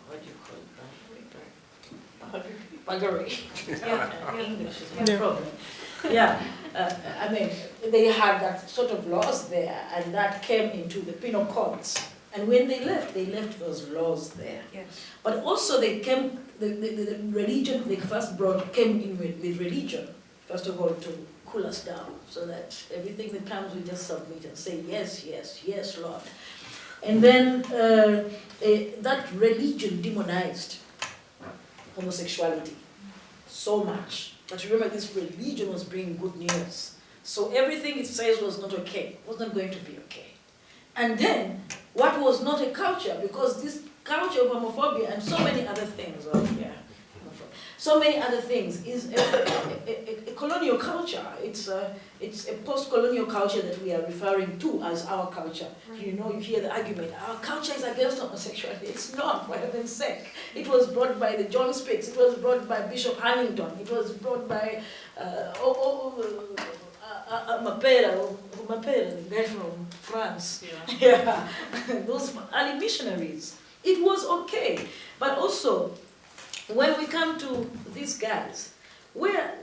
what do you call it? Buggery. English is no problem. Yeah, I mean, they had that sort of laws there, and that came into the penal codes. And when they left those laws there. Yes. But also they came, the religion they first brought came in with religion, first of all, to cool us down, so that everything that comes we just submit and say, yes, yes, yes, Lord. And then that religion demonized homosexuality so much. But remember, this religion was bringing good news. So everything it says was not okay, was not going to be okay. And then, what was not a culture, because this culture of homophobia and so many other things, so many other things, is a colonial culture. It's a post-colonial culture that we are referring to as our culture. Right. You know, you hear the argument, our culture is against homosexuality. It's not, for heaven's sake. It was brought by the John Spix, it was brought by Bishop Hamilton, it was brought by Mapera, the guy from France. Yeah. Those early missionaries. It was okay. But also, when we come to these guys, where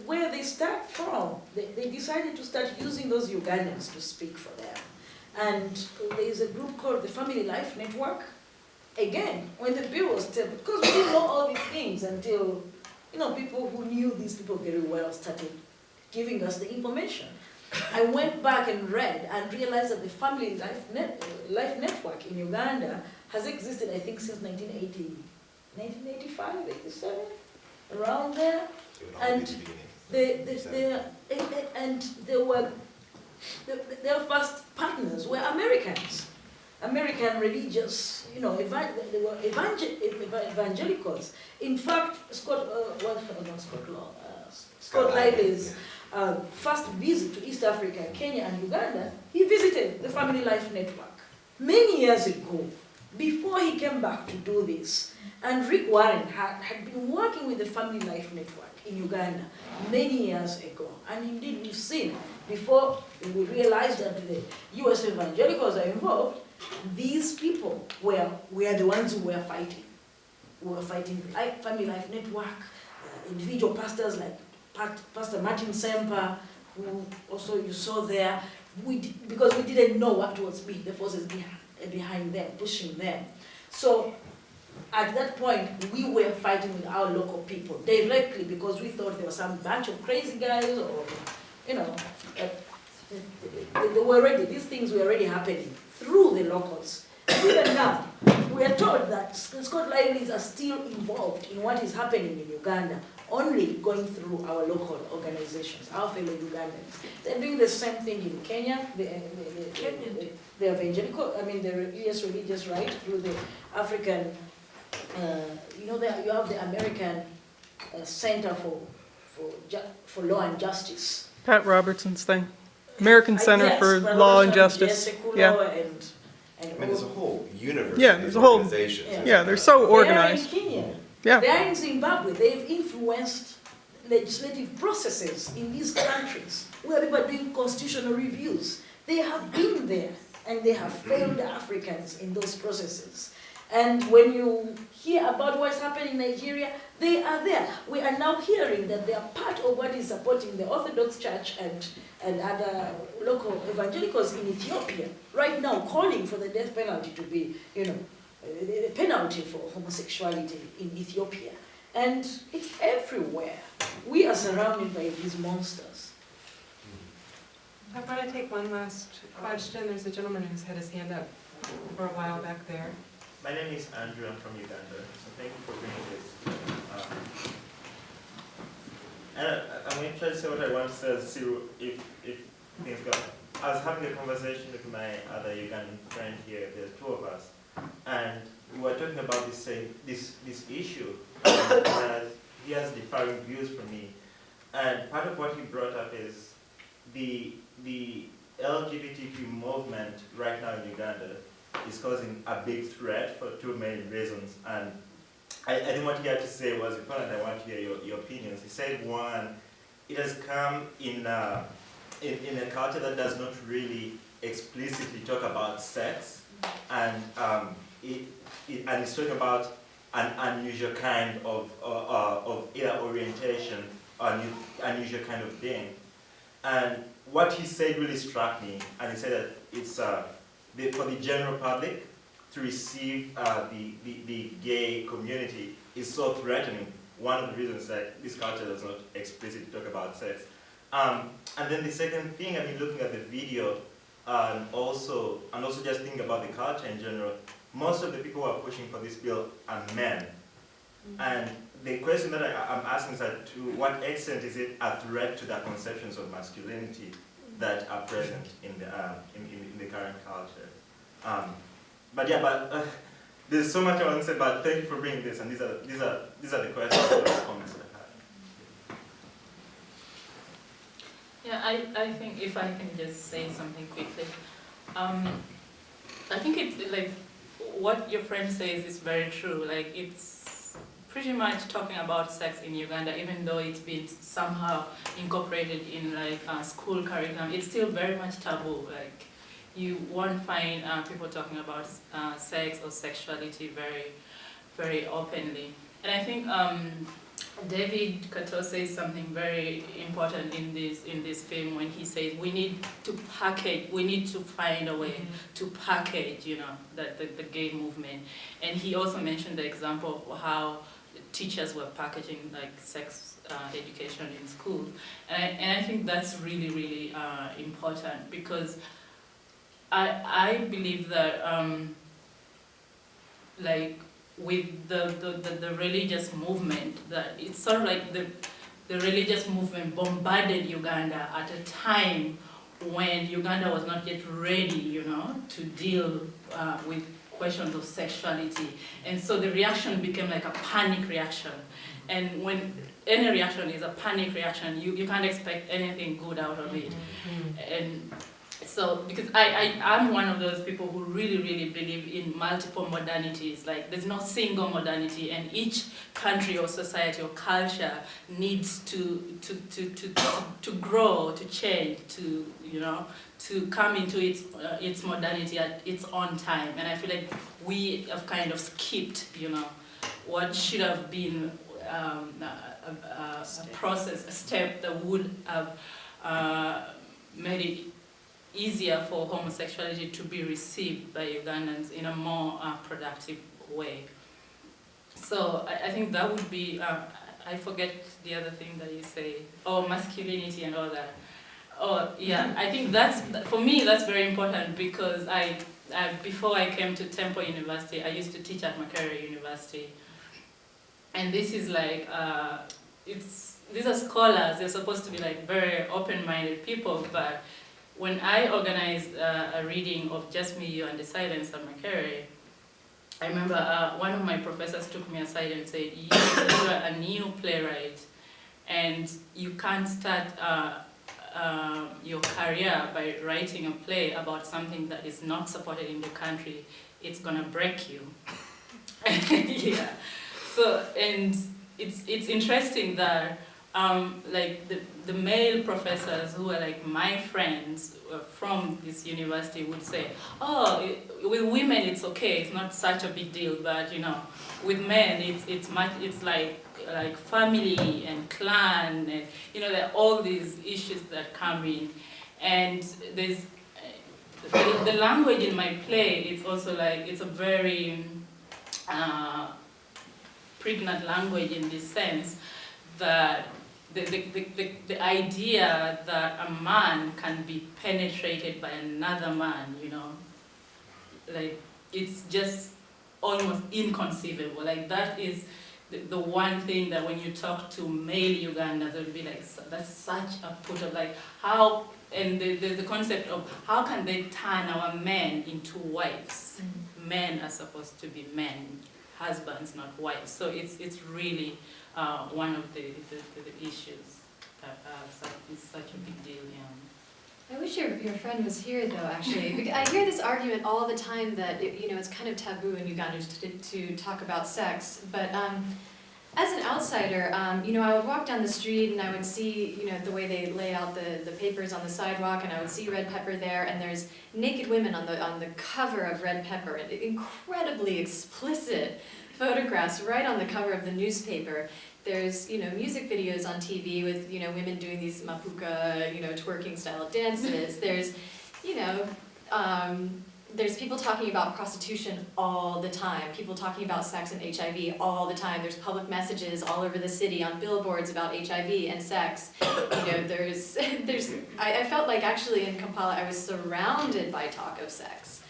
they start from, they decided to start using those Ugandans to speak for them. And there is a group called the Family Life Network. Again, when the bill was still, because we didn't know all these things until, you know, people who knew these people very well started giving us the information. I went back and read and realized that the Family Life Network in Uganda has existed, I think, since 1985, 87, around there. And their first partners were Americans. American religious, you know, they were evangelicals. In fact, Scott Lively's first visit to East Africa, Kenya and Uganda, he visited the Family Life Network many years ago, before he came back to do this. And Rick Warren had been working with the Family Life Network in Uganda many years ago. And indeed, we've seen, before we realized that the US evangelicals are involved, these people were the ones who were fighting. We were fighting the Family Life Network, individual pastors like Pastor Martin Semper, who also you saw there, because we didn't know what was the forces behind them, pushing them. So at that point, we were fighting with our local people directly, because we thought there was some bunch of crazy guys, or, you know, these things were already happening through the locals. Even now, we are told that Scott Lively's are still involved in what is happening in Uganda, only going through our local organizations, our fellow Ugandans. They're doing the same thing in Kenya, the evangelical, I mean the US religious right, through the African, you know, you have the American Center for Law and Justice. Pat Robertson's thing. American Center yes, for Law and Justice. Yeah. I mean, there's a whole universe Yeah, of there's these a whole- organizations. Yeah, they're so organized. They are in Kenya. Yeah. They are in Zimbabwe. They've influenced legislative processes in these countries where people are doing constitutional reviews. They have been there, and they have failed Africans in those processes. And when you hear about what's happening in Nigeria, they are there. We are now hearing that they are part of what is supporting the Orthodox Church and other local evangelicals in Ethiopia, right now calling for the death penalty to be, you know, the penalty for homosexuality in Ethiopia. And it's everywhere. We are surrounded by these monsters. I want to take one last question. There's a gentleman who's had his hand up for a while back there. My name is Andrew. I'm from Uganda. So thank you for bringing this. And I'm going to try to say what I want to say, see if things go. I was having a conversation with my other Ugandan friend here. There's two of us, and we were talking about this issue. And he has differing views from me, and part of what he brought up is the LGBTQ movement right now in Uganda is causing a big threat for two main reasons. And I think what he had to say was important. I want to hear your opinions. He said, one, it has come in a culture that does not really explicitly talk about sex, and and it's talking about an unusual kind of either orientation or unusual kind of being. And what he said really struck me, and he said that it's for the general public to receive the gay community is so threatening. One of the reasons that this culture does not explicitly talk about sex. And then the second thing, I mean, looking at the video, and also just thinking about the culture in general, most of the people who are pushing for this bill are men. Mm-hmm. And the question that I'm asking is that to what extent is it a threat to the conceptions of masculinity that are present in the current culture? There's so much I want to say, but thank you for bringing this, and these are the questions and comments that I had. Yeah, I think if I can just say something quickly, I think it's like what your friend says is very true. Like it's pretty much talking about sex in Uganda, even though it's been somehow incorporated in like school curriculum. It's still very much taboo. Like you won't find people talking about sex or sexuality very, very openly. And I think David Kato says something very important in this film when he says we need to find a way to package, the gay movement. And he also mentioned the example of how teachers were packaging like sex education in schools. And I think that's really, really important, because I believe that like with the religious movement, that it's sort of like the religious movement bombarded Uganda at a time when Uganda was not yet ready, to deal with questions of sexuality. And so the reaction became like a panic reaction. And when any reaction is a panic reaction, you can't expect anything good out of it. And so, because I'm one of those people who really, really believe in multiple modernities. Like, there's no single modernity, and each country or society or culture needs to grow, to change, to come into its modernity at its own time. And I feel like we have kind of skipped, what should have been a process, a step that would have made it easier for homosexuality to be received by Ugandans in a more productive way. So I think that would be, I forget the other thing that you say, masculinity and all that. Yeah, I think for me that's very important, because before I came to Temple University, I used to teach at Makerere University. And this is like, these are scholars, they're supposed to be like very open-minded people, but when I organized a reading of Just Me, You and the Silence at Makerere, I remember one of my professors took me aside and said, you are a new playwright, and you can't start your career by writing a play about something that is not supported in the country. It's gonna break you. Yeah. So, and it's interesting that like the male professors who are like my friends from this university would say, with women it's okay, it's not such a big deal, but with men it's like family and clan, and there are all these issues that come in. And there's the language in my play, it's also like, it's a very pregnant language in this sense, that the idea that a man can be penetrated by another man, like it's just almost inconceivable. Like that is the one thing that when you talk to male Ugandans, they'll be like, that's such a put up, like how, and there's the concept of how can they turn our men into wives? Men are supposed to be men, husbands, not wives. So it's really one of the issues that is such a big deal. Yeah. I wish your friend was here, though, actually. I hear this argument all the time that it's kind of taboo in Uganda to talk about sex, but As an outsider, you know, I would walk down the street and I would see, you know, the way they lay out the papers on the sidewalk, and I would see Red Pepper there, and there's naked women on the cover of Red Pepper, and incredibly explicit photographs right on the cover of the newspaper. There's, you know, music videos on TV with, you know, women doing these mapuka, you know, twerking style dances. There's, you know, there's people talking about prostitution all the time, people talking about sex and HIV all the time. There's public messages all over the city on billboards about HIV and sex. You know, I felt like actually in Kampala I was surrounded by talk of sex.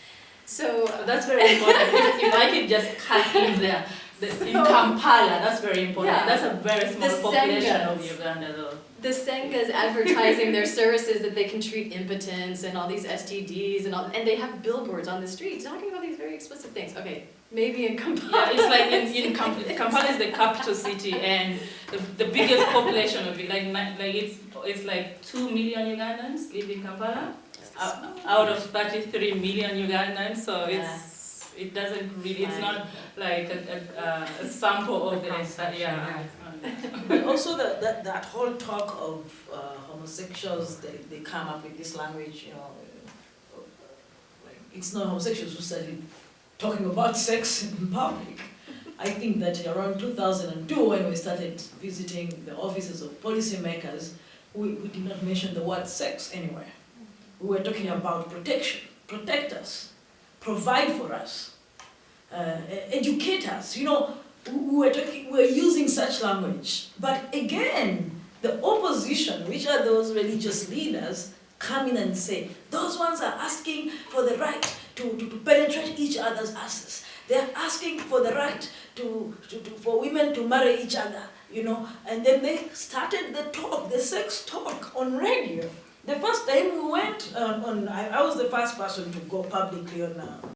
So that's very important. If I could just cut in there, in Kampala, that's very important. Yeah. That's a very small The population Sengas. of Uganda, though. the Sengas advertising their services that they can treat impotence and all these STDs and they have billboards on the streets talking about these very explicit things. Okay, maybe in Kampala. Yeah, it's like in Kampala is the capital city, and the biggest population of it, it's like 2 million Ugandans live in Kampala, out of 33 million Ugandans. So it doesn't really, it's not like a sample of the entire. Yeah. But also that whole talk of homosexuals, they come up with this language, you know, it's not homosexuals who started talking about sex in public. I think that around 2002, when we started visiting the offices of policymakers, we did not mention the word sex anywhere. We were talking about protection, protect us, provide for us, educate us, you know. We're using such language, but again, the opposition, which are those religious leaders, come in and say, those ones are asking for the right to penetrate each other's asses. They're asking for the right for women to marry each other, you know, and then they started the talk, the sex talk on radio. The first time we went I was the first person to go publicly on